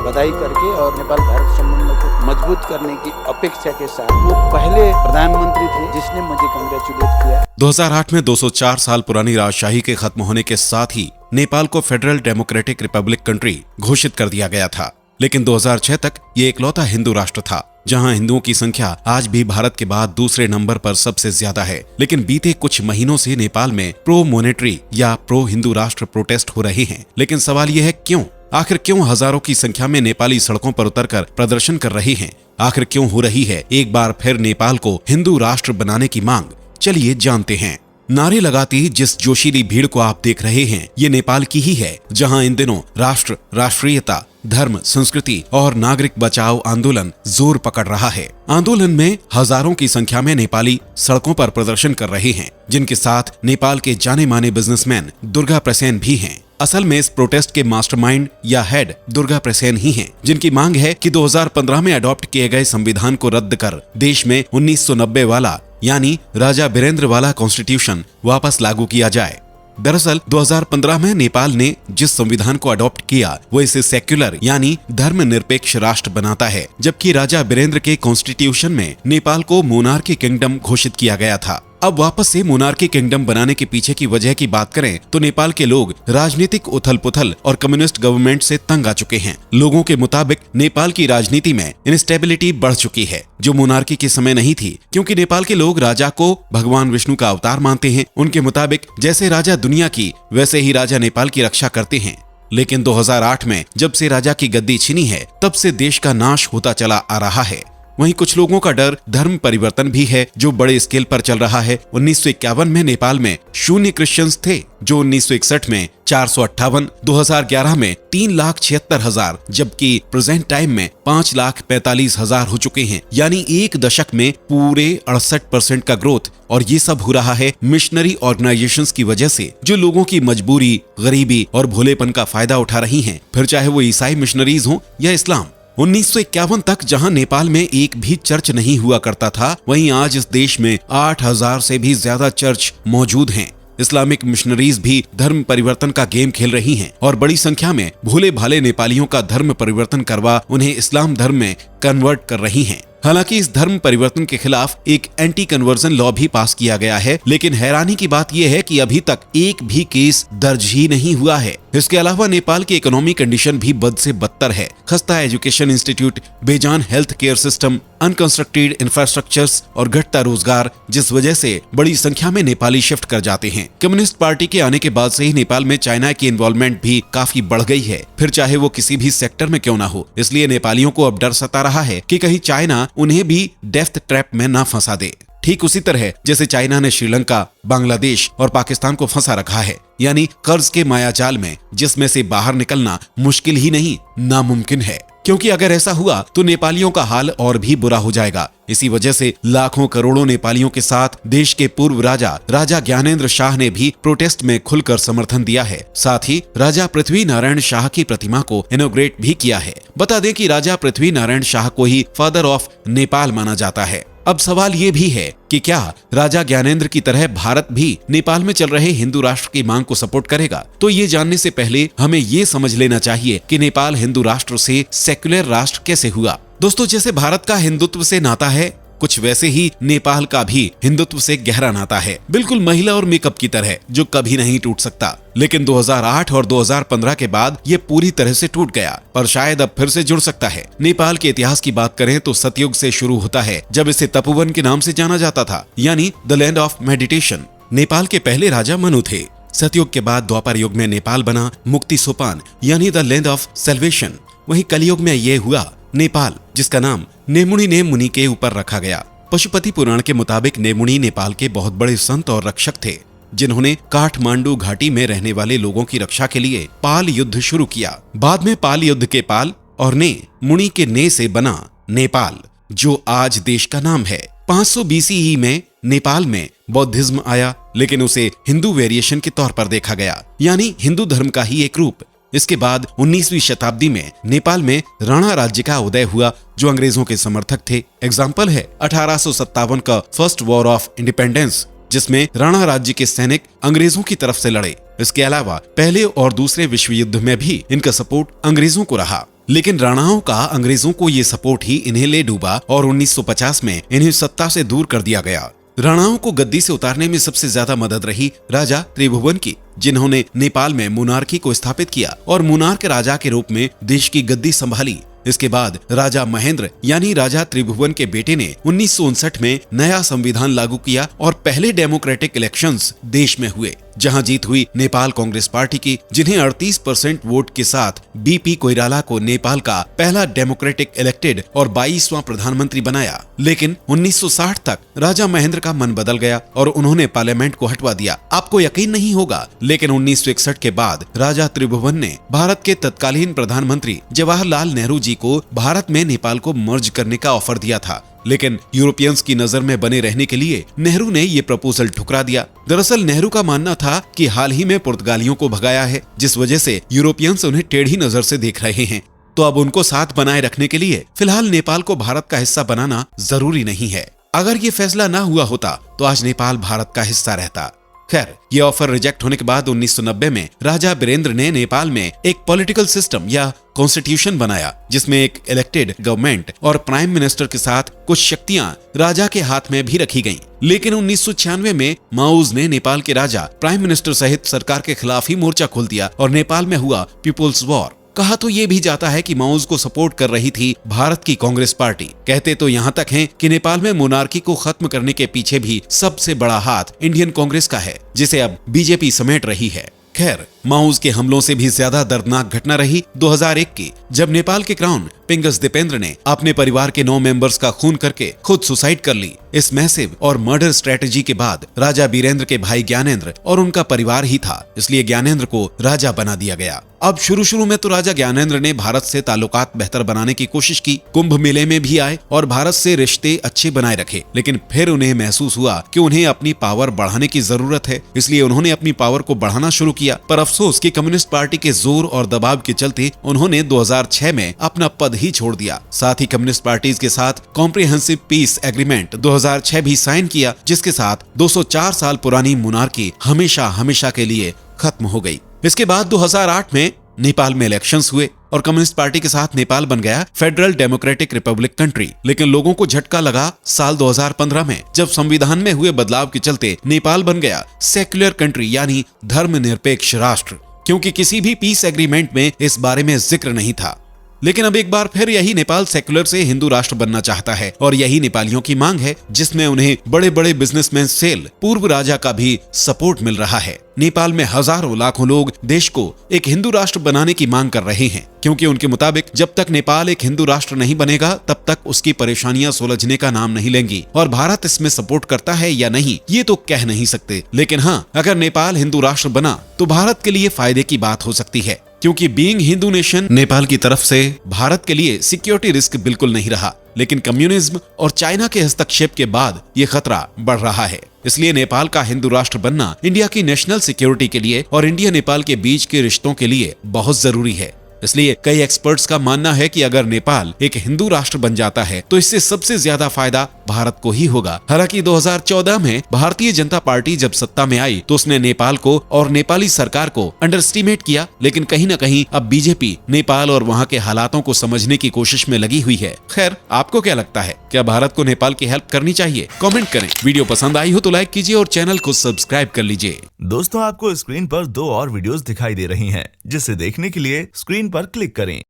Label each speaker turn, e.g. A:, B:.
A: बधाई करके और नेपाल भारत संबंधों को मजबूत करने की अपेक्षा के साथ वो पहले प्रधानमंत्री थे जिसने मुझे कांग्रेचुलेट किया।
B: 2008 में 204 साल पुरानी राजशाही के खत्म होने के साथ ही नेपाल को फेडरल डेमोक्रेटिक रिपब्लिक कंट्री घोषित कर दिया गया था, लेकिन 2006 तक ये इकलौता हिंदू राष्ट्र था जहां हिंदुओं की संख्या आज भी भारत के बाद दूसरे नंबर पर सबसे ज्यादा है। लेकिन बीते कुछ महीनों से नेपाल में प्रो मॉनेटरी या प्रो हिंदू राष्ट्र प्रोटेस्ट हो रहे हैं। लेकिन सवाल यह है क्यों? आखिर क्यों हजारों की संख्या में नेपाली सड़कों पर उतरकर प्रदर्शन कर रहे हैं? आखिर क्यों हो रही है एक बार फिर नेपाल को हिंदू राष्ट्र बनाने की मांग? चलिए जानते हैं। नारे लगाती जिस जोशीली भीड़ को आप देख रहे हैं, ये नेपाल की ही है, जहां इन दिनों राष्ट्र, राष्ट्रीयता, धर्म, संस्कृति और नागरिक बचाओ आंदोलन जोर पकड़ रहा है। आंदोलन में हजारों की संख्या में नेपाली सड़कों पर प्रदर्शन कर रहे हैं, जिनके साथ नेपाल के जाने माने बिजनेसमैन दुर्गा प्रसेन भी हैं। असल में इस प्रोटेस्ट के मास्टरमाइंड या हेड दुर्गा प्रसेन ही हैं, जिनकी मांग है कि 2015 में अडॉप्ट किए गए संविधान को रद्द कर देश में 1990 वाला यानी राजा बीरेंद्र वाला कॉन्स्टिट्यूशन वापस लागू किया जाए। दरअसल 2015 में नेपाल ने जिस संविधान को अडॉप्ट किया वो इसे सेक्युलर यानी धर्मनिरपेक्ष राष्ट्र बनाता है, जबकि राजा बीरेंद्र के कॉन्स्टिट्यूशन में नेपाल को मोनार्की किंगडम घोषित किया गया था। अब वापस से मोनार्की किंगडम बनाने के पीछे की वजह की बात करें तो नेपाल के लोग राजनीतिक उथल पुथल और कम्युनिस्ट गवर्नमेंट से तंग आ चुके हैं। लोगों के मुताबिक नेपाल की राजनीति में इंस्टेबिलिटी बढ़ चुकी है, जो मोनार्की के समय नहीं थी, क्योंकि नेपाल के लोग राजा को भगवान विष्णु का अवतार मानते हैं। उनके मुताबिक जैसे राजा दुनिया की वैसे ही राजा नेपाल की रक्षा करते हैं। लेकिन 2008 में जब से राजा की गद्दी छिनी है, तब से देश का नाश होता चला आ रहा है। वहीं कुछ लोगों का डर धर्म परिवर्तन भी है, जो बड़े स्केल पर चल रहा है। 1951 में नेपाल में 0 क्रिश्चियंस थे, जो 1961 में 458, 2011 में 3,76,000, जबकि प्रेजेंट टाइम में 5,45,000 हो चुके हैं। यानी एक दशक में पूरे 68% का ग्रोथ। और ये सब हो रहा है मिशनरी ऑर्गेनाइजेशंस की वजह से, जो लोगों की मजबूरी, गरीबी और भोलेपन का फायदा उठा रही हैं, फिर चाहे वो ईसाई मिशनरीज हो या इस्लाम। 1951 तक जहां नेपाल में एक भी चर्च नहीं हुआ करता था, वहीं आज इस देश में 8,000 से भी ज्यादा चर्च मौजूद हैं। इस्लामिक मिशनरीज भी धर्म परिवर्तन का गेम खेल रही हैं और बड़ी संख्या में भोले भाले नेपालियों का धर्म परिवर्तन करवा उन्हें इस्लाम धर्म में कन्वर्ट कर रही हैं। हालांकि इस धर्म परिवर्तन के खिलाफ एक एंटी कन्वर्जन लॉ भी पास किया गया है, लेकिन हैरानी की बात यह है कि अभी तक एक भी केस दर्ज ही नहीं हुआ है। इसके अलावा नेपाल की इकोनॉमी कंडीशन भी बद से बदतर है। खस्ता एजुकेशन इंस्टीट्यूट, बेजान health care system, unconstructed infrastructures और घटता रोजगार, जिस वजह से बड़ी संख्या में नेपाली शिफ्ट कर जाते हैं। कम्युनिस्ट पार्टी के आने के बाद से ही नेपाल में चाइना की इन्वॉल्वमेंट भी काफी बढ़ गई है, फिर चाहे वो किसी भी सेक्टर में क्यों ना हो। इसलिए नेपालियों को अब डर सता रहा है कि कहीं चाइना उन्हें भी डेथ ट्रैप में ना फंसा दे। ठीक उसी तरह जैसे चाइना ने श्रीलंका, बांग्लादेश और पाकिस्तान को फंसा रखा है, यानी कर्ज के मायाजाल में, जिसमें से बाहर निकलना मुश्किल ही नहीं नामुमकिन है। क्योंकि अगर ऐसा हुआ तो नेपालियों का हाल और भी बुरा हो जाएगा। इसी वजह से लाखों करोड़ों नेपालियों के साथ देश के पूर्व राजा ज्ञानेंद्र शाह ने भी प्रोटेस्ट में खुलकर समर्थन दिया है। साथ ही राजा पृथ्वी नारायण शाह की प्रतिमा को इनॉग्रेट भी किया है। बता दें कि राजा पृथ्वी नारायण शाह को ही फादर ऑफ नेपाल माना जाता है। अब सवाल ये भी है कि क्या राजा ज्ञानेंद्र की तरह भारत भी नेपाल में चल रहे हिंदू राष्ट्र की मांग को सपोर्ट करेगा? तो ये जानने से पहले हमें ये समझ लेना चाहिए कि नेपाल हिंदू राष्ट्र से सेक्युलर राष्ट्र कैसे हुआ। दोस्तों, जैसे भारत का हिंदुत्व से नाता है, कुछ वैसे ही नेपाल का भी हिंदुत्व से गहरा नाता है, बिल्कुल महिला और मेकअप की तरह, जो कभी नहीं टूट सकता। लेकिन 2008 और 2015 के बाद ये पूरी तरह से टूट गया, पर शायद अब फिर से जुड़ सकता है। नेपाल के इतिहास की बात करें तो सतयुग से शुरू होता है, जब इसे तपोवन के नाम से जाना जाता था, यानी the land of meditation. Nepal के पहले राजा मनु थे। सतयुग के बाद द्वापर युग में नेपाल बना मुक्ति सोपान, यानी द लैंड ऑफ सेल्वेशन। वहीं कलयुग में ये हुआ नेपाल, जिसका नाम नेमुनी ने मुनि के ऊपर रखा गया। पशुपति पुराण के मुताबिक नेमुनी नेपाल के बहुत बड़े संत और रक्षक थे, जिन्होंने काठमांडू घाटी में रहने वाले लोगों की रक्षा के लिए पाल युद्ध शुरू किया। बाद में पाल युद्ध के पाल और ने मुनि के ने से बना नेपाल, जो आज देश का नाम है। 500 BCE में नेपाल में बौद्धिज्म आया, लेकिन उसे हिंदू वेरिएशन के तौर पर देखा गया, यानी हिंदू धर्म का ही एक रूप। इसके बाद 19वीं शताब्दी में नेपाल में राणा राज्य का उदय हुआ, जो अंग्रेजों के समर्थक थे। एग्जाम्पल है 1857 का फर्स्ट वॉर ऑफ इंडिपेंडेंस, जिसमें राणा राज्य के सैनिक अंग्रेजों की तरफ से लड़े। इसके अलावा पहले और दूसरे विश्व युद्ध में भी इनका सपोर्ट अंग्रेजों को रहा। लेकिन राणाओं का अंग्रेजों को ये सपोर्ट ही इन्हें ले डूबा और 1950 में इन्हें सत्ता से दूर कर दिया गया। राणाओं को गद्दी से उतारने में सबसे ज्यादा मदद रही राजा त्रिभुवन की, जिन्होंने नेपाल में मोनार्की को स्थापित किया और मोनार्क राजा के रूप में देश की गद्दी संभाली। इसके बाद राजा महेंद्र यानी राजा त्रिभुवन के बेटे ने 1959 में नया संविधान लागू किया और पहले डेमोक्रेटिक इलेक्शंस देश में हुए, जहां जीत हुई नेपाल कांग्रेस पार्टी की, जिन्हें 38% वोट के साथ बीपी कोइराला को नेपाल का पहला डेमोक्रेटिक इलेक्टेड और 22वां प्रधानमंत्री बनाया। लेकिन 1960 तक राजा महेंद्र का मन बदल गया और उन्होंने पार्लियामेंट को हटवा दिया। आपको यकीन नहीं होगा, लेकिन 1961 के बाद राजा त्रिभुवन ने भारत के तत्कालीन प्रधानमंत्री जवाहरलाल नेहरू जी को भारत में नेपाल को मर्ज करने का ऑफर दिया था। लेकिन यूरोपियंस की नजर में बने रहने के लिए नेहरू ने ये प्रपोजल ठुकरा दिया। दरअसल नेहरू का मानना था कि हाल ही में पुर्तगालियों को भगाया है, जिस वजह से यूरोपियंस उन्हें टेढ़ी नजर से देख रहे हैं। तो अब उनको साथ बनाए रखने के लिए फिलहाल नेपाल को भारत का हिस्सा बनाना जरूरी नहीं है। अगर ये फैसला ना हुआ होता तो आज नेपाल भारत का हिस्सा रहता। खैर, ये ऑफर रिजेक्ट होने के बाद 1990 में राजा बीरेंद्र ने नेपाल में एक पॉलिटिकल सिस्टम या कॉन्स्टिट्यूशन बनाया, जिसमें एक इलेक्टेड गवर्नमेंट और प्राइम मिनिस्टर के साथ कुछ शक्तियां राजा के हाथ में भी रखी गईं। लेकिन 1996 में माओज ने नेपाल के राजा, प्राइम मिनिस्टर सहित सरकार के खिलाफ ही मोर्चा खोल दिया और नेपाल में हुआ पीपुल्स वॉर। कहा तो ये भी जाता है कि माओज को सपोर्ट कर रही थी भारत की कांग्रेस पार्टी। कहते तो यहाँ तक हैं कि नेपाल में मोनार्की को खत्म करने के पीछे भी सबसे बड़ा हाथ इंडियन कांग्रेस का है, जिसे अब बीजेपी समेट रही है। खैर, माओज के हमलों से भी ज्यादा दर्दनाक घटना रही 2001 की, जब नेपाल के क्राउन पिंगस दीपेंद्र ने अपने परिवार के 9 मेंबर्स का खून करके खुद सुसाइड कर ली। इस मैसिव और मर्डर स्ट्रेटेजी के बाद राजा बीरेंद्र के भाई ज्ञानेंद्र और उनका परिवार ही था, इसलिए ज्ञानेंद्र को राजा बना दिया गया। अब शुरू में तो राजा ज्ञानेंद्र ने भारत से ताल्लुकात बेहतर बनाने की कोशिश की, कुंभ मेले में भी आए और भारत से रिश्ते अच्छे बनाए रखे। लेकिन फिर उन्हें महसूस हुआ कि उन्हें अपनी पावर बढ़ाने की जरूरत है, इसलिए उन्होंने अपनी पावर को बढ़ाना शुरू किया। पर अफसोस कि कम्युनिस्ट पार्टी के जोर और दबाव के चलते उन्होंने 2006 में अपना पद ही छोड़ दिया। साथ ही कम्युनिस्ट पार्टीज के साथ कॉम्प्रिहेंसिव पीस एग्रीमेंट 2006 भी साइन किया, जिसके साथ 204 साल पुरानी मोनार्की हमेशा के लिए खत्म हो गई। इसके बाद 2008 में नेपाल में इलेक्शंस हुए और कम्युनिस्ट पार्टी के साथ नेपाल बन गया फेडरल डेमोक्रेटिक रिपब्लिक कंट्री। लेकिन लोगों को झटका लगा साल 2015 में, जब संविधान में हुए बदलाव के चलते नेपाल बन गया सेक्युलर कंट्री यानी धर्मनिरपेक्ष राष्ट्र, क्योंकि किसी भी पीस एग्रीमेंट में इस बारे में जिक्र नहीं था। लेकिन अब एक बार फिर यही नेपाल सेक्युलर से हिंदू राष्ट्र बनना चाहता है और यही नेपालियों की मांग है, जिसमें उन्हें बड़े बड़े बिजनेसमैन सेल पूर्व राजा का भी सपोर्ट मिल रहा है। नेपाल में हजारों लाखों लोग देश को एक हिंदू राष्ट्र बनाने की मांग कर रहे हैं, क्योंकि उनके मुताबिक जब तक नेपाल एक हिंदू राष्ट्र नहीं बनेगा तब तक उसकी परेशानियां सुलझने का नाम नहीं लेंगी। और भारत इसमें सपोर्ट करता है या नहीं ये तो कह नहीं सकते, लेकिन हाँ, अगर नेपाल हिंदू राष्ट्र बना तो भारत के लिए फायदे की बात हो सकती है, क्योंकि बीइंग हिंदू नेशन नेपाल की तरफ से भारत के लिए सिक्योरिटी रिस्क बिल्कुल नहीं रहा। लेकिन कम्युनिज्म और चाइना के हस्तक्षेप के बाद ये खतरा बढ़ रहा है। इसलिए नेपाल का हिंदू राष्ट्र बनना इंडिया की नेशनल सिक्योरिटी के लिए और इंडिया नेपाल के बीच के रिश्तों के लिए बहुत जरूरी है। इसलिए कई एक्सपर्ट्स का मानना है कि अगर नेपाल एक हिंदू राष्ट्र बन जाता है तो इससे सबसे ज्यादा फायदा भारत को ही होगा। हालांकि 2014 में भारतीय जनता पार्टी जब सत्ता में आई तो उसने नेपाल को और नेपाली सरकार को अंडरएस्टिमेट किया, लेकिन कहीं न कहीं अब बीजेपी नेपाल और वहां के हालातों को समझने की कोशिश में लगी हुई है। खैर, आपको क्या लगता है, क्या भारत को नेपाल की हेल्प करनी चाहिए? कमेंट करें। वीडियो पसंद आई हो तो लाइक कीजिए और चैनल को सब्सक्राइब कर लीजिए।
C: दोस्तों, आपको स्क्रीन पर 2 और वीडियोस दिखाई दे रही हैं, जिसे देखने के लिए स्क्रीन पर क्लिक करें।